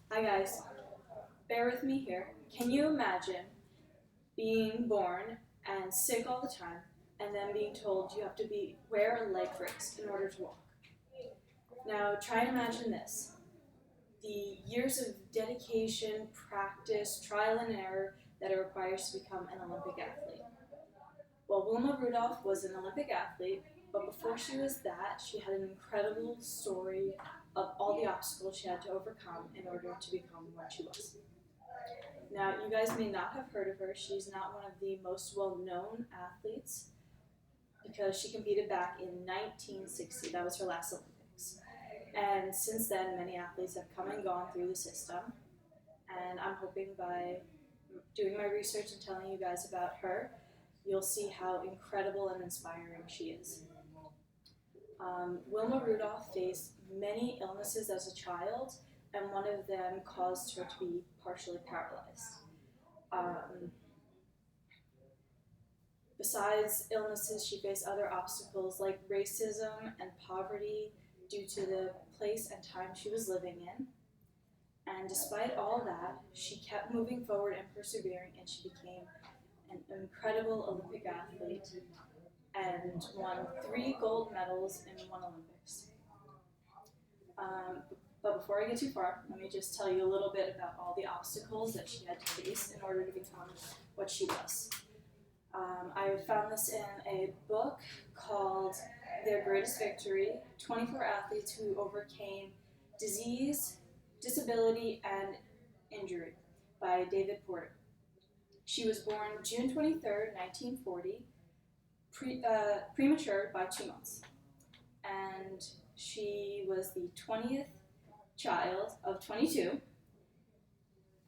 Hi guys, bear with me here. Can you imagine being born and sick all the time and then being told you have to wear a leg brace in order to walk? Now try and imagine this. The years of dedication, practice, trial and error that it requires to become an Olympic athlete. Well, Wilma Rudolph was an Olympic athlete, but before she was that, she had an incredible story of all the obstacles she had to overcome in order to become what she was. Now, you guys may not have heard of her. She's not one of the most well-known athletes because she competed back in 1960. That was her last Olympics. And since then, many athletes have come and gone through the system. And I'm hoping by doing my research and telling you guys about her, you'll see how incredible and inspiring she is. Wilma Rudolph faced many illnesses as a child, and one of them caused her to be partially paralyzed. Um, Besides illnesses, she faced other obstacles like racism and poverty due to the place and time she was living in. And despite all that, she kept moving forward and persevering, and she became an incredible Olympic athlete and won 3 gold medals in one Olympics. But before I get too far, let me just tell you a little bit about all the obstacles that she had to face in order to become what she was. I found this in a book called Their Greatest Victory, 24 Athletes Who Overcame Disease, Disability, and Injury by David Porter. She was born June 23rd, 1940, premature by 2 months. And she was the 20th child of 22.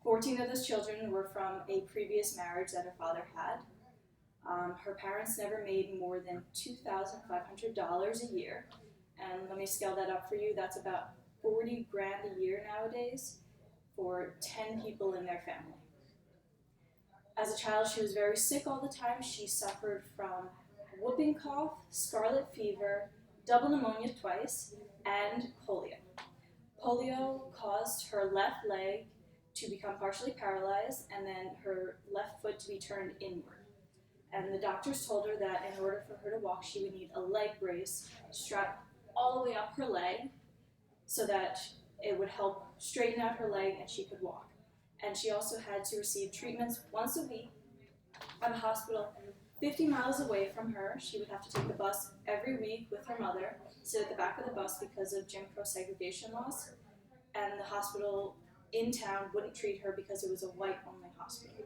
14 of those children were from a previous marriage that her father had. Her parents never made more than $2,500 a year, and let me scale that up for you. That's about 40 grand a year nowadays for 10 people in their family. As a child, she was very sick all the time. She suffered from whooping cough, scarlet fever, double pneumonia twice, and polio. Polio caused her left leg to become partially paralyzed and then her left foot to be turned inward. And the doctors told her that in order for her to walk, she would need a leg brace strapped all the way up her leg so that it would help straighten out her leg and she could walk. And she also had to receive treatments once a week at a hospital 50 miles away from her. She would have to take the bus every week with her mother, sit at the back of the bus because of Jim Crow segregation laws, and the hospital in town wouldn't treat her because it was a white-only hospital.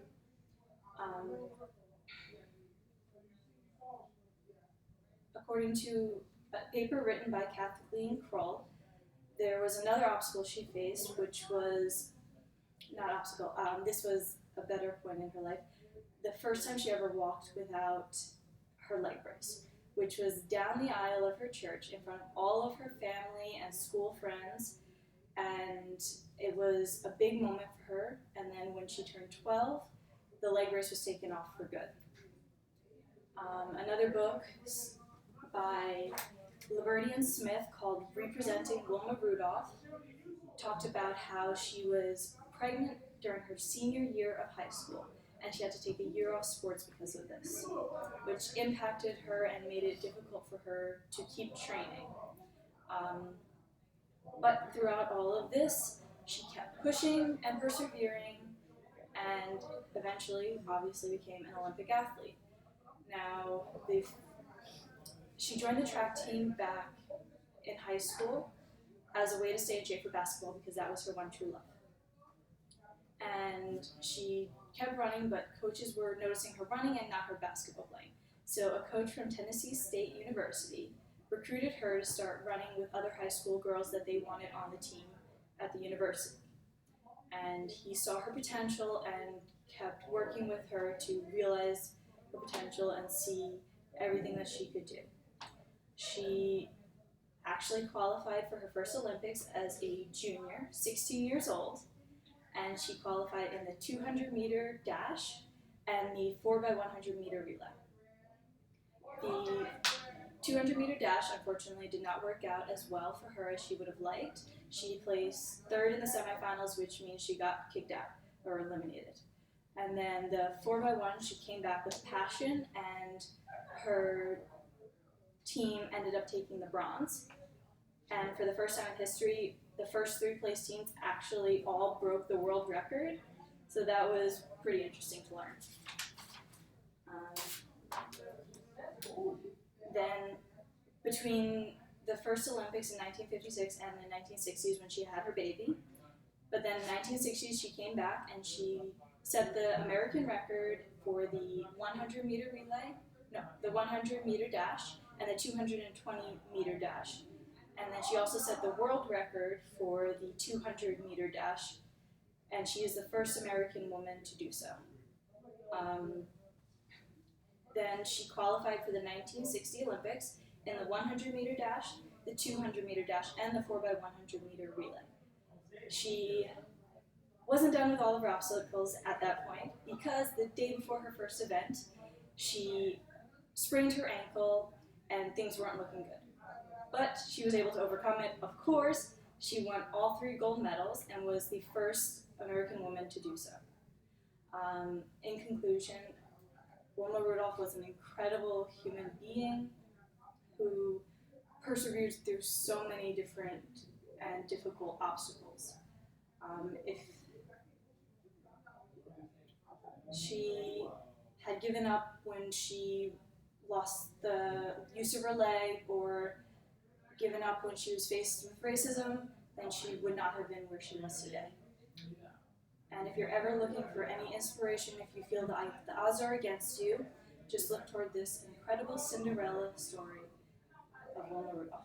According to a paper written by Kathleen Kroll, there was another obstacle she faced, which was not obstacle. This was a better point in her life. The first time she ever walked without her leg brace, which was down the aisle of her church in front of all of her family and school friends, and it was a big moment for her. And then when she turned 12, the leg brace was taken off for good. Another book by Liberty and Smith called Representing Wilma Rudolph talked about how she was pregnant during her senior year of high school, and she had to take a year off sports because of this, which impacted her and made it difficult for her to keep training. But throughout all of this, she kept pushing and persevering, and eventually, obviously, became an Olympic athlete. Now, she joined the track team back in high school as a way to stay in shape for basketball because that was her one true love. And she kept running, but coaches were noticing her running and not her basketball playing. So a coach from Tennessee State University recruited her to start running with other high school girls that they wanted on the team at the university. And he saw her potential and kept working with her to realize her potential and see everything that she could do. She actually qualified for her first Olympics as a junior, 16 years old, and she qualified in the 200-meter dash and the 4x100 meter relay. 200-meter dash, unfortunately, did not work out as well for her as she would have liked. She placed third in the semifinals, which means she got kicked out or eliminated. And then the 4x1, she came back with passion, and her team ended up taking the bronze. And for the first time in history, the first three place teams actually all broke the world record. So that was pretty interesting to learn. Then between the first Olympics in 1956 and the 1960s when she had her baby, but then in the 1960s she came back and she set the American record for the 100-meter relay, the 100-meter dash, and the 220-meter dash. And then she also set the world record for the 200-meter dash, and she is the first American woman to do so. Then she qualified for the 1960 Olympics in the 100-meter dash, the 200-meter dash, and the 4x100-meter relay. She wasn't done with all of her obstacles at that point because the day before her first event, she sprained her ankle and things weren't looking good. But she was able to overcome it, of course. She won all 3 gold medals and was the first American woman to do so. In conclusion, Wilma Rudolph was an incredible human being who persevered through so many different and difficult obstacles. If she had given up when she lost the use of her leg or given up when she was faced with racism, then she would not have been where she was today. And if you're ever looking for any inspiration, if you feel the odds are against you, just look toward this incredible Cinderella story of Wilma Rudolph.